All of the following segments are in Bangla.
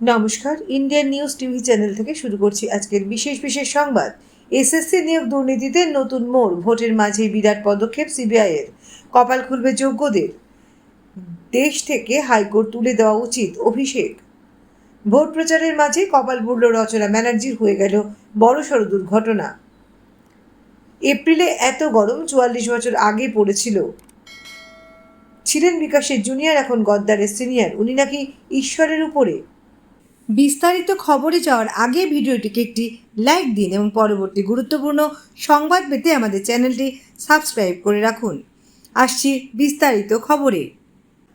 নমস্কার, ইন্ডিয়ান নিউজ টিভি চ্যানেল থেকে শুরু করছি আজকের বিশেষ সংবাদ। এসএসসি নিয়োগ দুর্নীতিতে নতুন মোড়, ভোটের মাঝে বিরাট পদক্ষেপ সিবিআইয়ের। কপাল খুলবে যোগ্যদের, দেশ থেকে হাইকোর্ট তুলে দেওয়া উচিত, অভিষেক। ভোট প্রচারের মাঝে কপাল পুড়ল রচনা ব্যানার্জির, হয়ে গেল বড়সড় দুর্ঘটনা। এপ্রিলে এত গরম ৪৪ বছর আগে পড়েছিল। ছিলেন বিকাশের জুনিয়র, এখন গদ্দারের সিনিয়র। উনি নাকি ঈশ্বরের উপরে। বিস্তারিত খবরে যাওয়ার আগে ভিডিওটিকে একটি লাইক দিন এবং পরবর্তী গুরুত্বপূর্ণ সংবাদ পেতে আমাদের চ্যানেলটি সাবস্ক্রাইব করে রাখুন। আসছি বিস্তারিত খবরে।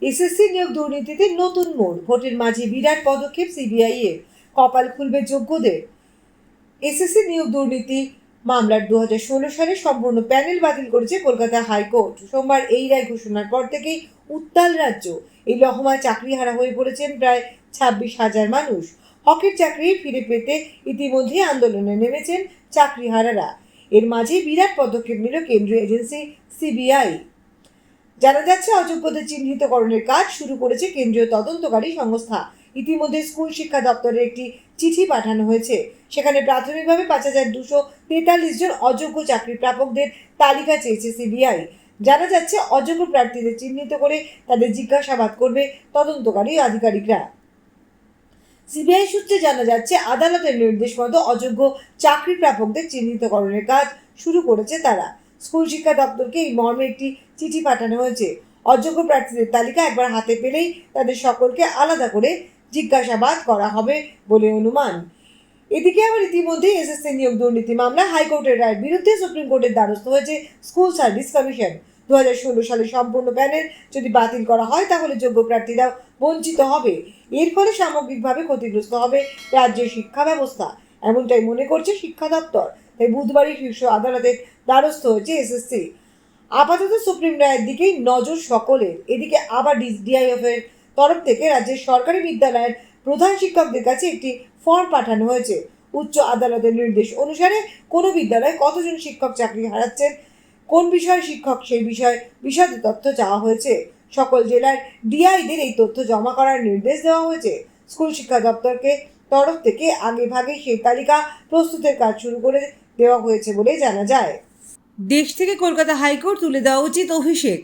এসএসসি নিয়োগ দুর্নীতিতে নতুন মোড়, ভোটের মাঝে বিরাট পদক্ষেপ সিবিআই এর। কপাল খুলবে যোগ্যদের। এসএসসি নিয়োগ দুর্নীতি মামলার ২০১৬ সালে সম্পূর্ণ প্যানেল বাতিল করেছে কলকাতা হাইকোর্ট। সোমবার এই রায় ঘোষণার পর থেকেই উত্তাল রাজ্য। এই লহমায় চাকরিহারা হয়ে পড়েছেন প্রায় ২৬,০০০ মানুষ। হকের চাকরি ফিরে পেতে ইতিমধ্যে আন্দোলনে নেমেছেন চাকরিহারারা। এর মাঝে বিরাট পদক্ষেপ নিল কেন্দ্রীয় এজেন্সি সিবিআই। জানা যাচ্ছে, অযোগ্যদের চিহ্নিতকরণের কাজ শুরু করেছে কেন্দ্রীয় তদন্তকারী সংস্থা। ইতিমধ্যে স্কুল শিক্ষা দপ্তরের একটি চিঠি পাঠানো হয়েছে। সেখানে প্রাথমিকভাবে ৫,২৪৩ জন অযোগ্য চাকরি প্রাপকদের তালিকা চেয়েছে সিবিআই। জানা যাচ্ছে, অযোগ্য প্রার্থীদের চিহ্নিত করে তাদের জিজ্ঞাসাবাদ করবে তদন্তকারী আধিকারিকরা। সিবিআই সূত্রে জানা যাচ্ছে, আদালতের নির্দেশ মতো অযোগ্য চাকরি প্রাপকদের চিহ্নিতকরণের কাজ শুরু করেছে তারা। স্কুল শিক্ষা দপ্তরকে এই মর্মে একটি চিঠি পাঠানো হয়েছে। অযোগ্য প্রার্থীদের তালিকা একবার হাতে পেলেই তাদের সকলকে আলাদা করে জিজ্ঞাসাবাদ করা হবে বলে অনুমান। এদিকে আবার ইতিমধ্যে এসএসসি নিয়োগ দুর্নীতি মামলা হাইকোর্টের রায়ের বিরুদ্ধে সুপ্রিম কোর্টের দ্বারস্থ হয়েছে স্কুল সার্ভিস কমিশন। ২০১৬ সালে সম্পূর্ণ প্যানেল যদি বাতিল করা হয়, তাহলে যোগ্য প্রার্থীরাও বঞ্চিত হবে। এর ফলে সামগ্রিকভাবে ক্ষতিগ্রস্ত হবে রাজ্যের শিক্ষা ব্যবস্থা, এমনটাই মনে করছে শিক্ষা দপ্তর। তাই বুধবারই শীর্ষ আদালতের দ্বারস্থ হয়েছে এসএসসি। আপাতত সুপ্রিম রায়ের দিকেই নজর সকলের। এদিকে আবার ডিআইএফ এর তরফ থেকে রাজ্যের সরকারি বিদ্যালয়ের প্রধান শিক্ষকদের কাছে একটি ফর্ম পাঠানো হয়েছে। উচ্চ আদালতের নির্দেশ অনুসারে কোনো বিদ্যালয়ে কতজন শিক্ষক চাকরি হারাচ্ছেন, কোন বিষয়ে শিক্ষক, সেই বিষয়ে বিশদ তথ্য চাওয়া হয়েছে। সকল জেলার ডিআইদের এই তথ্য জমা করার নির্দেশ দেওয়া হয়েছে। স্কুল শিক্ষা দপ্তরকে তরফ থেকে আগে ভাগে সেই তালিকা প্রস্তুতের কাজ শুরু করে দেওয়া হয়েছে বলে জানা যায়। দেশ থেকে কলকাতা হাইকোর্ট তুলে দেওয়া উচিত, অভিষেক।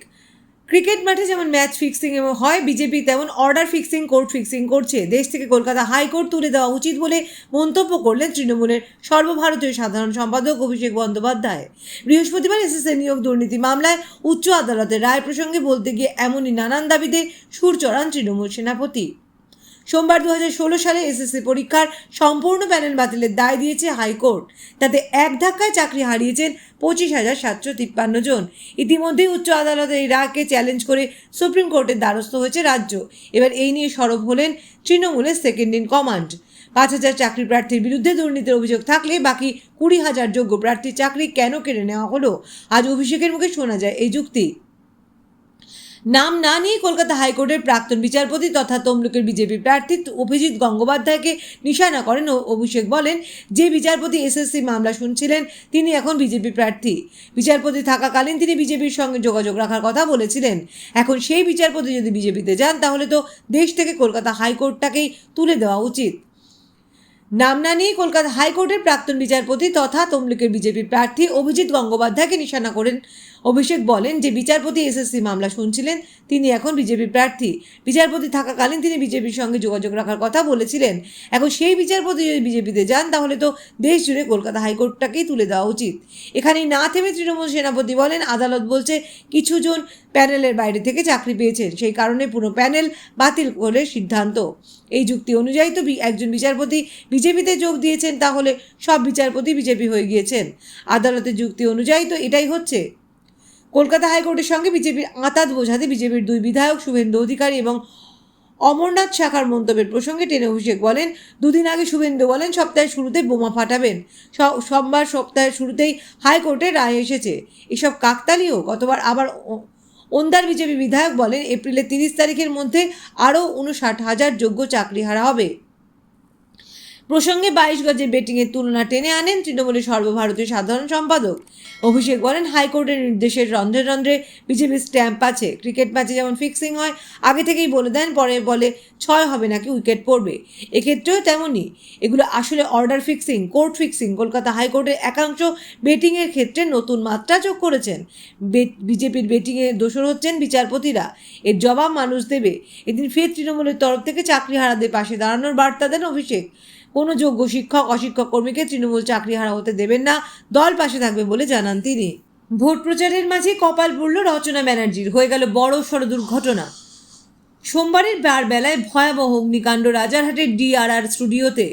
ক্রিকেট মাঠে যেমন ম্যাচ ফিক্সিং এবং হয়, বিজেপি তেমন অর্ডার ফিক্সিং, কোর্ট ফিক্সিং করছে। দেশ থেকে কলকাতা হাইকোর্ট তুলে দেওয়া উচিত বলে মন্তব্য করলেন তৃণমূলের সর্বভারতীয় সাধারণ সম্পাদক অভিষেক বন্দ্যোপাধ্যায়। বৃহস্পতিবার এসএসসি নিয়োগ দুর্নীতি মামলায় উচ্চ আদালতের রায় প্রসঙ্গে বলতে গিয়ে এমনই নানান দাবিতে সুর চড়ান তৃণমূল সেনাপতি। সোমবার ২০১৬ সালে এসএসসি পরীক্ষার সম্পূর্ণ প্যানেল বাতিলের দায় দিয়েছে হাইকোর্ট। তাতে এক ধাক্কায় চাকরি হারিয়েছেন ২৫,৭৫৩ জন। ইতিমধ্যেই উচ্চ আদালতের এই রায়কে চ্যালেঞ্জ করে সুপ্রিম কোর্টের দ্বারস্থ হয়েছে রাজ্য। এবার এই নিয়ে সরব হলেন তৃণমূলের সেকেন্ড ইন কমান্ড। ৫,০০০ চাকরি প্রার্থীর বিরুদ্ধে দুর্নীতির অভিযোগ থাকলে বাকি ২০,০০০ যোগ্য প্রার্থীর চাকরি কেন কেড়ে নেওয়া হলো? আজ অভিষেকের মুখে শোনা যায় এই যুক্তি। নাম না নিয়ে কলকাতা হাইকোর্টের প্রাক্তন বিচারপতি তথা তমলুকের বিজেপি প্রার্থী অভিজিৎ গঙ্গোপাধ্যায়কে নিশানা করেন অভিষেক। বলেন, যে বিচারপতি এসএসসি মামলা শুনছিলেন তিনি এখন বিজেপি প্রার্থী। বিচারপতি থাকাকালীন তিনি বিজেপির সঙ্গে যোগাযোগ রাখার কথা বলেছিলেন। এখন সেই বিচারপতি যদি বিজেপিতে যান, তাহলে তো দেশ থেকে কলকাতা হাইকোর্টটাকেই তুলে দেওয়া উচিত। নাম না নিয়ে কলকাতা হাইকোর্টের প্রাক্তন বিচারপতি তথা তমলুকের বিজেপি প্রার্থী অভিজিৎ গঙ্গোপাধ্যায়কে নিশানা করেন অভিষেক। বলেন, যে বিচারপতি এসএসসি মামলা শুনছিলেন তিনি এখন বিজেপি প্রার্থী। বিচারপতি থাকাকালীন তিনি বিজেপির সঙ্গে যোগাযোগ রাখার কথা বলেছিলেন। এখন সেই বিচারপতি যদি বিজেপিতে যান, তাহলে তো দেশ জুড়ে কলকাতা হাইকোর্টটাকেই তুলে দেওয়া উচিত। এখানেই না থেমে তৃণমূল সেনাপতি বলেন, আদালত বলছে কিছু জন প্যানেলের বাইরে থেকে চাকরি পেয়েছেন, সেই কারণে পুরো প্যানেল বাতিল করে সিদ্ধান্ত। এই যুক্তি অনুযায়ী তো একজন বিচারপতি বিজেপিতে যোগ দিয়েছেন, তাহলে সব বিচারপতি বিজেপি হয়ে গিয়েছেন। আদালতের যুক্তি অনুযায়ী তো এটাই হচ্ছে। কলকাতা হাইকোর্টের সঙ্গে বিজেপির আঁতাত বোঝাতে বিজেপির ২ বিধায়ক শুভেন্দু অধিকারী এবং অমরনাথ শাখার মন্তব্যের প্রসঙ্গে টেনে অভিষেক বলেন, দুদিন আগে শুভেন্দু বলেন সপ্তাহের শুরুতে বোমা ফাটাবেন। সোমবার সপ্তাহের শুরুতেই হাইকোর্টের রায় এসেছে। এসব কাকতালীয়। গতবার আবার ওন্দার বিজেপি বিধায়ক বলেন, এপ্রিলের ৩০ তারিখের মধ্যে আরও ৫৯,০০০ যোগ্য চাকরিহারা হবে। প্রসঙ্গে 22 গজের বেটিংয়ের তুলনা টেনে আনেন তৃণমূলের সর্বভারতীয় সাধারণ সম্পাদক। অভিষেক বলেন, হাইকোর্টের নির্দেশের রন্ধ্রে রন্ধ্রে বিজেপির স্ট্যাম্প আছে। ক্রিকেট ম্যাচে যেমন ফিক্সিং হয়, আগে থেকেই বলে দেন পরের বলে 6 হবে নাকি উইকেট পড়বে, এক্ষেত্রেও তেমনই। এগুলো আসলে order fixing, court fixing. Kolkata হাইকোর্টের একাংশ বেটিংয়ের ক্ষেত্রে নতুন মাত্রা যোগ করেছেন। বিজেপির বেটিংয়ে দোষর হচ্ছেন বিচারপতিরা, এর জবাব মানুষ দেবে। এদিন ফের তৃণমূলের তরফ থেকে চাকরিহারাদের পাশে দাঁড়ানোর বার্তা দেন অভিষেক। কোনো যোগ্য শিক্ষক অশিক্ষক কর্মীকে তৃণমূল চাকরিহারা হতে দেবেন না, দল পাশে থাকবে বলে জানান তিনি। ভোট প্রচারের মাঝে কপাল পুড়ল রচনা ব্যানার্জির, হয়ে গেল বড় সড় দুর্ঘটনা। সোমবারের বেলায় ভয়াবহ অগ্নিকাণ্ড রাজারহাটের ডিআরআর স্টুডিওতে।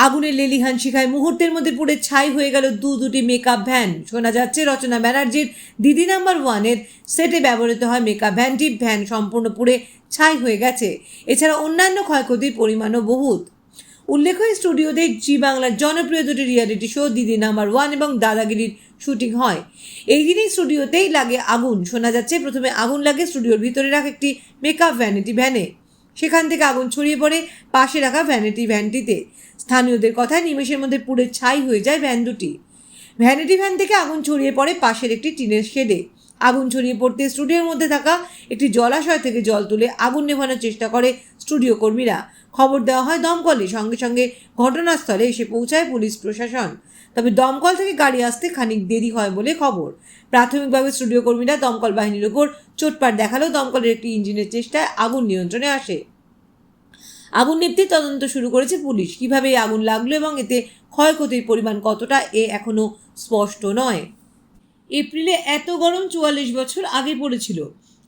আগুনের লেলিহান শিখায় মুহূর্তের মধ্যে পুড়ে ছাই হয়ে গেল দুটি মেকআপ ভ্যান। শোনা যাচ্ছে রচনা ব্যানার্জির দিদি নাম্বার 1-এর সেটে ব্যবহৃত হয় মেকআপ ভ্যানটি। ভ্যান সম্পূর্ণ পুড়ে ছাই হয়ে গেছে। এছাড়া অন্যান্য ক্ষয়ক্ষতির পরিমাণও বহুত। উল্লেখ্য, স্টুডিওতে জি বাংলার জনপ্রিয় দুটি রিয়ালিটি শো দিদি নাম্বার 1 এবং দাদাগিরির শুটিং হয়। এই দিনই স্টুডিওতেই লাগে আগুন। শোনা যাচ্ছে প্রথমে আগুন লাগে স্টুডিওর ভিতরে রাখা একটি মেকআপ ভ্যানে। সেখান থেকে আগুন ছড়িয়ে পড়ে পাশে রাখা ভ্যানটিতে। স্থানীয়দের কথায় নিমেষের মধ্যে পুড়ে ছাই হয়ে যায় ভ্যান দুটি। ভ্যানিটি ভ্যান থেকে আগুন ছড়িয়ে পড়ে পাশের একটি টিনের শেডে। আগুন ছড়িয়ে পড়তে স্টুডিওর মধ্যে থাকা একটি জলাশয় থেকে জল তুলে আগুন নেভানোর চেষ্টা করে স্টুডিও কর্মীরা। খবর দেওয়া হয় দমকলে। সঙ্গে সঙ্গে ঘটনাস্থলে এসে পৌঁছায় পুলিশ প্রশাসন। তবে দমকল থেকে গাড়ি আসতে খানিক দেরি হয় বলে খবর। প্রাথমিকভাবে স্টুডিও কর্মীরা দমকল বাহিনীর ওপর চোটপাট দেখালেও দমকলের একটি ইঞ্জিনের চেষ্টায় আগুন নিয়ন্ত্রণে আসে। আগুন নিভতে তদন্ত শুরু করেছে পুলিশ। কিভাবে এই আগুন লাগলো এবং এতে ক্ষয়ক্ষতির পরিমাণ কতটা, এখনও স্পষ্ট নয়। এপ্রিলে এত গরম 44 বছর আগে পড়েছিল।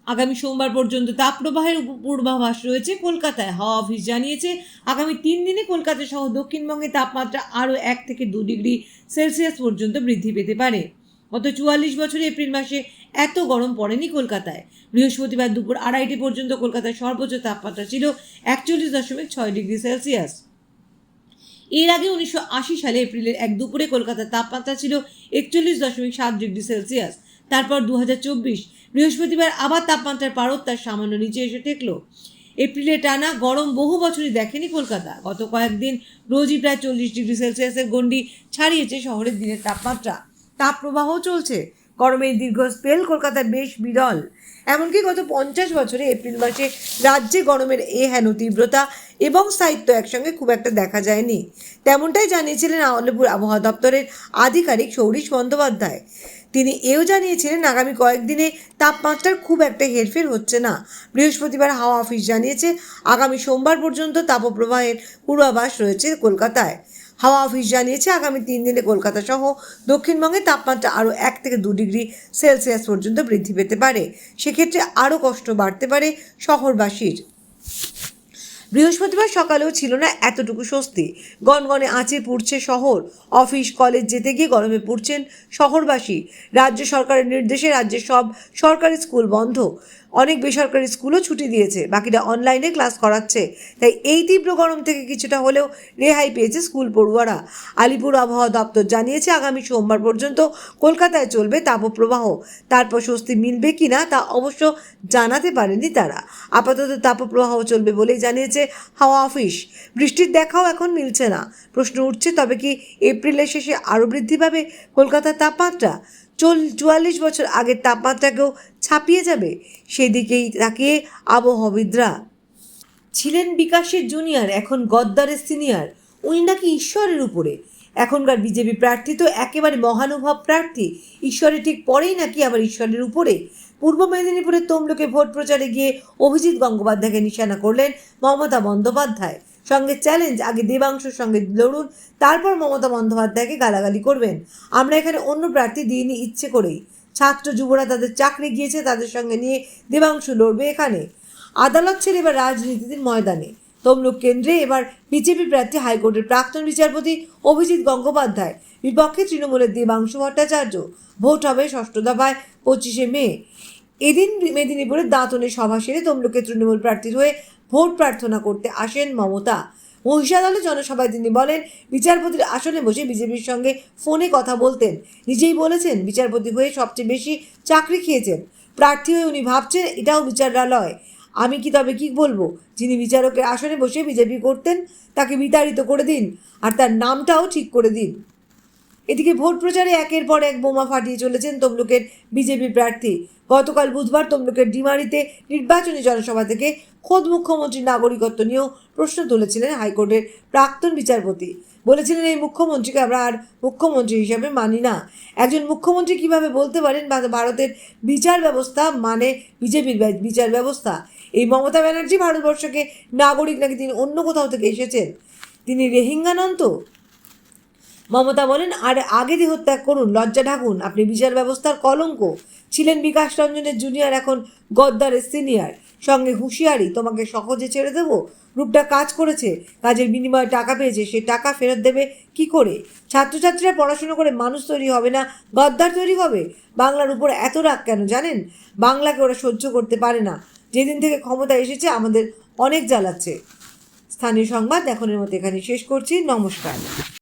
আগামী সোমবার পর্যন্ত তাপপ্রবাহের পূর্বাভাস রয়েছে কলকাতায়। হাওয়া অফিস জানিয়েছে, আগামী 3 দিনে কলকাতা সহ দক্ষিণবঙ্গে তাপমাত্রা আরও 1 থেকে 2 ডিগ্রি সেলসিয়াস পর্যন্ত বৃদ্ধি পেতে পারে। গত 44 বছরে এপ্রিল মাসে এত গরম পড়েনি কলকাতায়। বৃহস্পতিবার দুপুর 2:30 পর্যন্ত কলকাতার সর্বোচ্চ তাপমাত্রা ছিল 41.6 ডিগ্রি সেলসিয়াস। এর আগে 1980 সালে এপ্রিলের এক দুপুরে কলকাতার তাপমাত্রা ছিল 41.7 ডিগ্রি সেলসিয়াস। তারপর 2024 বৃহস্পতিবার আবার তাপমাত্রার পারদ তার সামান্য নিচে এসে ঠেকল। এপ্রিলে টানা গরম বহু বছরই দেখেনি কলকাতা। গত কয়েকদিন রোজই প্রায় 40 ডিগ্রি সেলসিয়াসের গণ্ডি ছাড়িয়েছে শহরের দিনের তাপমাত্রা। তাপপ্রবাহ চলছে। গরমের দীর্ঘ স্পেল কলকাতায় বেশ বিরল। এমনকি গত 50 বছরে এপ্রিল মাসে রাজ্যে গরমের হেন তীব্রতা এবং স্থায়িত্ব একসঙ্গে খুব একটা দেখা যায়নি। তেমনটাই জানিয়েছিলেন আলিপুর আবহাওয়া দপ্তরের আধিকারিক সৌরীশ বন্দ্যোপাধ্যায়। তিনি এও জানিয়েছিলেন, আগামী কয়েকদিনে তাপমাত্রার খুব একটা হেরফের হচ্ছে না। বৃহস্পতিবার হাওয়া অফিস জানিয়েছে, আগামী সোমবার পর্যন্ত তাপপ্রবাহের পূর্বাভাস রয়েছে কলকাতায়। হাওয়া অফিস জানিয়েছে, আগামী 3 দিনে কলকাতা সহ দক্ষিণবঙ্গে তাপমাত্রা আরও 1 থেকে 2 ডিগ্রি সেলসিয়াস পর্যন্ত বৃদ্ধি পেতে পারে। সেক্ষেত্রে আরও কষ্ট বাড়তে পারে শহরবাসীর। বৃহস্পতিবার সকালেও ছিল না এতটুকু স্বস্তি। গনগনে আঁচে পুড়ছে শহর। অফিস কলেজ যেতে গিয়ে গরমে পুড়ছেন শহরবাসী। রাজ্য সরকারের নির্দেশে রাজ্যের সব সরকারি স্কুল বন্ধ। অনেক বেসরকারি স্কুলও ছুটি দিয়েছে, বাকিরা অনলাইনে ক্লাস করাচ্ছে। তাই এই তীব্র গরম থেকে কিছুটা হলেও রেহাই পেয়েছে স্কুল পড়ুয়ারা। আলিপুর আবহাওয়া দপ্তর জানিয়েছে, আগামী সোমবার পর্যন্ত কলকাতায় চলবে তাপপ্রবাহ। তারপর স্বস্তি মিলবে কিনা তা অবশ্য জানাতে পারেনি তারা। আপাতত তাপপ্রবাহ চলবে বলেই জানিয়েছে হাওয়া অফিস। বৃষ্টির দেখাও এখন মিলছে না। প্রশ্ন উঠছে, তবে কি এপ্রিলের শেষে আরও বৃদ্ধি পাবে কলকাতার তাপমাত্রা? 44 বছর আগের তাপমাত্রাকেও ছাপিয়ে যাবে? সেদিকেই তাকিয়ে আবহাওয়াবিদরা। ছিলেন বিকাশের জুনিয়র, এখন গদ্দারের সিনিয়র। উনি নাকি ঈশ্বরের উপরে। এখনকার বিজেপি প্রার্থী তো একেবারে মহানুভব প্রার্থী। ঈশ্বরের ঠিক পরেই নাকি আবার ঈশ্বরের উপরে। পূর্ব মেদিনীপুরের তমলুকে ভোট প্রচারে গিয়ে অভিজিৎ গঙ্গোপাধ্যায়কে নিশানা করলেন মমতা বন্দ্যোপাধ্যায়। সঙ্গে চ্যালেঞ্জ, আগে দেবাংশুর সঙ্গে লড়ুন, তারপর মমতা বন্দ্যোপাধ্যায়কে গালাগালি করবেন। আমরা এখানে অন্য প্রার্থী দিইনি ইচ্ছে করেই। ছাত্র যুবরা তাদের চাকরি গিয়েছে, তাদের সঙ্গে নিয়ে দেবাংশু লড়বে এখানে। আদালত ছেড়ে এবার রাজনীতির ময়দানে। তমলুক কেন্দ্রে এবার বিজেপি প্রার্থী হাইকোর্টের প্রাক্তন বিচারপতি অভিজিৎ গঙ্গোপাধ্যায়, বিপক্ষে তৃণমূলের দেবাংশু ভট্টাচার্য। ভোট হবে 6ষ্ঠ দফায় 25শে মে। এদিন মেদিনীপুরের দাঁতনে সভা সেরে তমলুকে তৃণমূল প্রার্থীর হয়ে ভোট প্রার্থনা করতে আসেন মমতা। মহিষাদলে জনসভায় তিনি বলেন, বিচারপতির আসনে বসে বিজেপির সঙ্গে ফোনে কথা বলতেন। নিজেই বলেছেন, বিচারপতি হয়ে সবচেয়ে বেশি চাকরি খেয়েছেন। প্রার্থী হয়ে উনি ভাবছেন এটাও বিচারালয়। আমি কি তবে কি বলবো? যিনি বিচারকের আসনে বসে বিজেপি করতেন তাকে বিতাড়িত করে দিন, আর তার নামটাও ঠিক করে দিন। এদিকে ভোট প্রচারে একের পর এক বোমা ফাটিয়ে চলেছেন তমলুকের বিজেপি প্রার্থী। গতকাল বুধবার তমলুকের ডিমারিতে নির্বাচনী জনসভা থেকে খোদ মুখ্যমন্ত্রীর নাগরিকত্ব নিয়েও প্রশ্ন তুলেছিলেন হাইকোর্টের প্রাক্তন বিচারপতি। বলেছিলেন, এই মুখ্যমন্ত্রীকে আমরা আর মুখ্যমন্ত্রী হিসাবে মানি না। একজন মুখ্যমন্ত্রী কিভাবে বলতে পারেন ভারতের বিচার ব্যবস্থা মানে বিজেপির বিচার ব্যবস্থা? এই মমতা ব্যানার্জি ভারতবর্ষকে নাগরিক নাকি তিনি অন্য কোথাও থেকে এসেছেন? তিনি রোহিঙ্গা নন তো? মমতা বলেন, আর আগে দেহত্যাগ করুন, লজ্জা ঢাকুন, আপনি বিচার ব্যবস্থার কলঙ্ক। ছিলেন বিকাশ রঞ্জনের জুনিয়র, এখন গদ্দারের সিনিয়র। সঙ্গে হুঁশিয়ারি, তোমাকে সহজে ছেড়ে দেবো। রূপটা কাজ করেছে, কাজের বিনিময়ে টাকা পেয়েছে, সে টাকা ফেরত দেবে কি করে? ছাত্রছাত্রীরা পড়াশুনো করে মানুষ তৈরি হবে না, গদ্দার তৈরি হবে? বাংলার উপর এত রাগ কেন জানেন? বাংলাকে ওরা সহ্য করতে পারে না। যেদিন থেকে ক্ষমতা এসেছে আমাদের অনেক জ্বালাচ্ছে। স্থানীয় সংবাদ এখনের মতো এখানে শেষ করছি। নমস্কার।